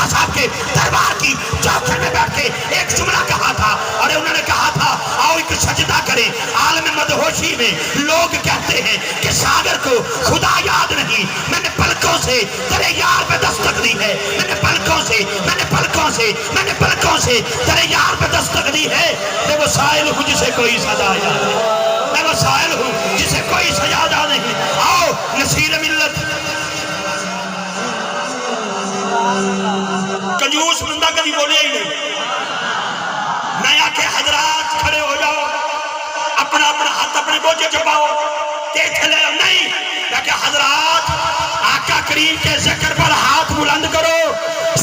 رابطہ صاحب کے دربار کی چوکھٹ میں بیٹھ کے ایک جملہ کہا تھا، اور انہوں نے کہا تھا آؤ ایک سجدہ کریں۔ عالم مدہوشی میں لوگ کہتے ہیں کہ ساگر کو خدا یاد نہیں، میں نے پلکوں سے تیرے یار پہ دستک دی ہے، میں نے پلکوں سے تیرے یار پہ دستک دی ہے۔ میں وہ سائل ہوں جسے کوئی سزا یاد نہیں، میں وہ سائل ہوں جسے کوئی سزا یاد نہیں۔ آؤ نصیر ملت کنجوس بندہ کبھی بولے ہی نہیں، میں آکے حضرات کھڑے ہو جاؤ، اپنا ہاتھ اپنے بوجھے چھپاؤ، دیکھ لے نہیں، کہ حضرات آقا کریم کے ذکر پر ہاتھ بلند کرو،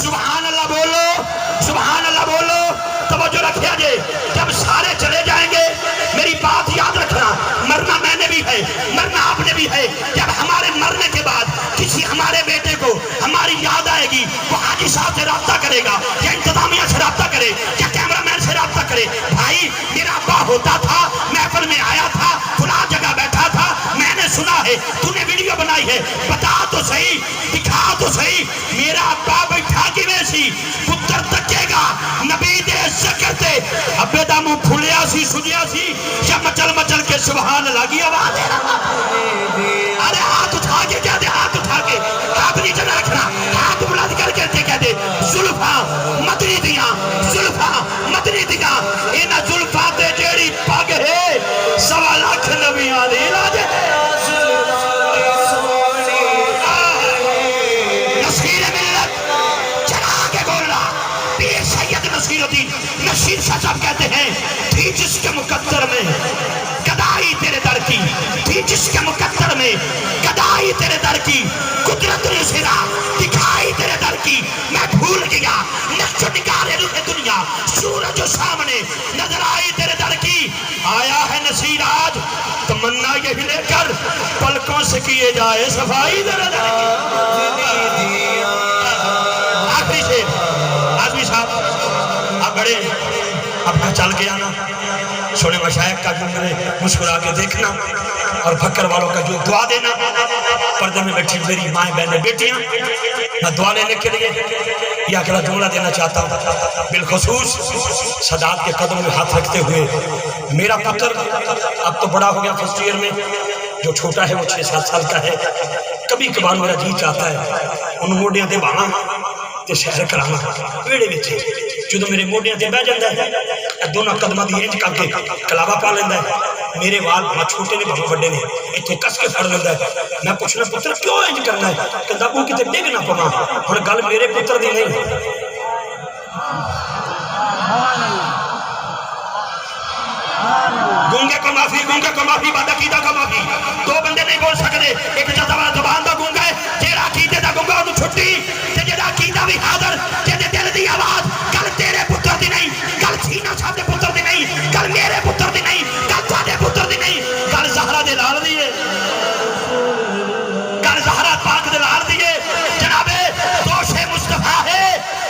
سبحان اللہ بولو، سبحان اللہ بولو۔ توجہ رکھیا جے، جب سارے چلے جائیں گے میری بات یاد رکھنا، مرنا میں نے بھی ہے، مرنا آپ نے بھی ہے۔ جب ہمارے مرنے کے بعد کسی ہمارے بیٹے کو ہماری یاد آئے گی، وہ حاجی صاحب سے رابطہ کرے گا یا انتظامیہ سے رابطہ کرے یا کیمرہ مین سے رابطہ کرے، بھائی میرا ابا ہوتا تھا، محفل میں آیا تھا، فلاں جگہ بیٹھا تھا، میں نے سنا ہے، تو نے ویڈیو بنائی ہے، بتا تو صحیح، دکھا تو صحیح، میرا ابا بیٹھا کی ویسی پتر تکے گا نبی دے ذکر تے، ابے دا منہ پھولیا سی سجیا سی، یا مچل مچل کے سبحان لگی آواز ہے۔ ارے ہاتھ اٹھا کے کہہ دے، ہاتھ اٹھا کے، ہاتھ نیچے نہ رکھنا، ہاتھ بلند کر کے کہہ دے، زلفاں مدنی دیاں، زلفاں مدنی دیاں، انہاں زلفاں تے جیڑی پگ ہے، 1.25 لاکھ نبیاں دی علاج ہے۔ نصیر ملت چلا کے بولنا، پیر سید نصیر الدین نشیر شاہ صاحب کہتے ہیں، تھی جس کے مقدر میں گدائی تیرے در کی، تھی جس کے مقدر میں گدائی تیرے در کی، قدرت نے سرا دکھائی تیرے در کی، میں بھول گیا نقش و نگار روح دنیا، سورج سامنے نظر آئی تیرے در کی۔ آیا ہے نصیر آج تمنا یہی لے کر، پلکوں سے کیے جائے صفائی تیرے در کی۔ آخری شیر، آدمی صاحب آپ بڑے اپنا چل کے آنا، سونے مشائق کا جملے مسکرا کے دیکھنا، اور بھکر والوں کا جو دعا دینا۔ پردے میں بیٹھی میری مائیں بہنیں بیٹیاں، میں دعا لینے کے لیے یہ اکلا جملہ دینا چاہتا ہوں، بالخصوص سادات کے قدم میں ہاتھ رکھتے ہوئے۔ میرا پتر اب تو بڑا ہو گیا فرسٹ ایئر میں، جو چھوٹا ہے وہ 6-7 سال کا ہے۔ کبھی کبھار میرا جی چاہتا ہے ان موڈیاں دے بانا تے شہر کرانا ویڑے وچے، جدو میرے موڈیاں تے بہ جاندا ہے، دونوں قدماں دی انج کر کے کلاوا پا لیندا ہے، میرے وال بہت چھوٹے نے بہت بڑے نے، اتنے کس کے پھڑ لیندا ہے۔ میں پوچھنا پتر کیوں انج کرنا ہے؟ کہندا ابو کتے ڈگ نہ پواں، ہن گل میرے پتر دی نہیں۔ گونگے کو معافی، گونگے کو معافی، بد عقیدہ کو معافی۔ دو بندے نہیں بول سکتے، ایک زبان دا گونگا ہے، جیڑا عقیدے دا گونگا انہوں چھٹی، تے جیڑا عقیدہ بھی حاضر، جیڑے دل دی آواز، گل تیرے پتر دی نہیں، گل سینہ صاحب دے پتر دی نہیں، گل میرے پتر دی نہیں، گل تواڈے پتر دی نہیں، گل زہرا دے لال دی ہے، گل زہرا پاک دے لال دی ہے۔ جنابے دوش مصطفیٰ ہے،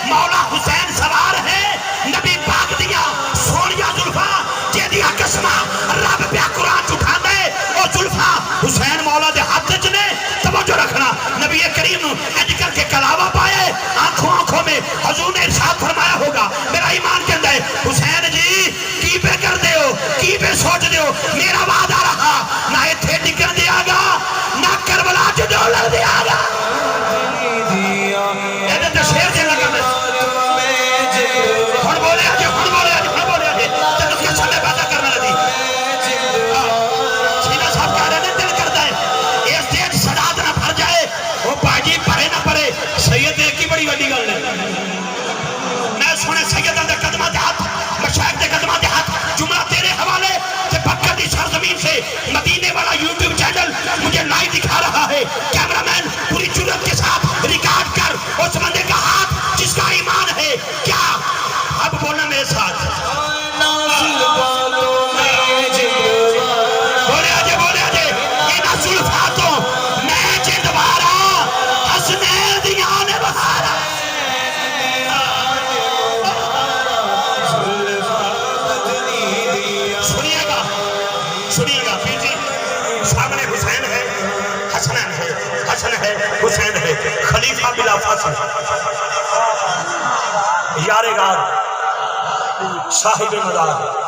مولا حسین سوار ہے، نبی پاک دیا سونیا زلفاں جیدیا قسمہ رب پہ قرآن چٹھا دے، او زلفاں حسین مولا دے ہاتھ چنے۔ توجہ رکھنا، نبی کریم نو اج کر کے کلاوہ پائے، آنکھوں میں حضور نے ارشاد فرمایا ہوگا، میرا ایمان کہندا ہے حسین جی کی پہ کر دے ہو، کی پہ سوچ دے ہو، میرا وعدہ رہا نہ ایتھے ٹکن دیا گا نہ کربلا چ ڈولر دیا گا۔ ایدے تے شیر دے لگا میں ہن بولے آجے، ہن بولے آجے، ہن بولے آجے، تینوں کے سامنے پیدا کرنا لگی۔ سینہ صاحب کہہ رہے ہیں دل کرتا ہے اس دیکھ سادات نہ بھر جائے، وہ باجی پڑے نہ پڑے، سید ایک ہی بڑی وڈی گل ہے۔ میں سنے سیدہ دے قدمہ دے ہاتھ، مشائق دے قدمہ دے ہاتھ، جملہ تیرے حوالے سے بکر دی سرزمین سے مدینے والا یوٹیوب چینل مجھے لائیو دکھا رہا ہے، کیمرہ مین پوری جرات کے ساتھ ریکارڈ کر اس بندے کا ہاتھ جس کا ایمان ہے۔ کیا اب بولنا میرے ساتھ، بولے آجے، بولے آجے، اینا زلفاتوں میں جندوارا حسنین دیانے بہارا۔ سنیے گا، سنیے گا پیر جی، سامنے حسین ہے، حسنین ہے، حسن ہے، حسین ہے، خلیفہ بلا فاصل۔ دار غار صاحب مدار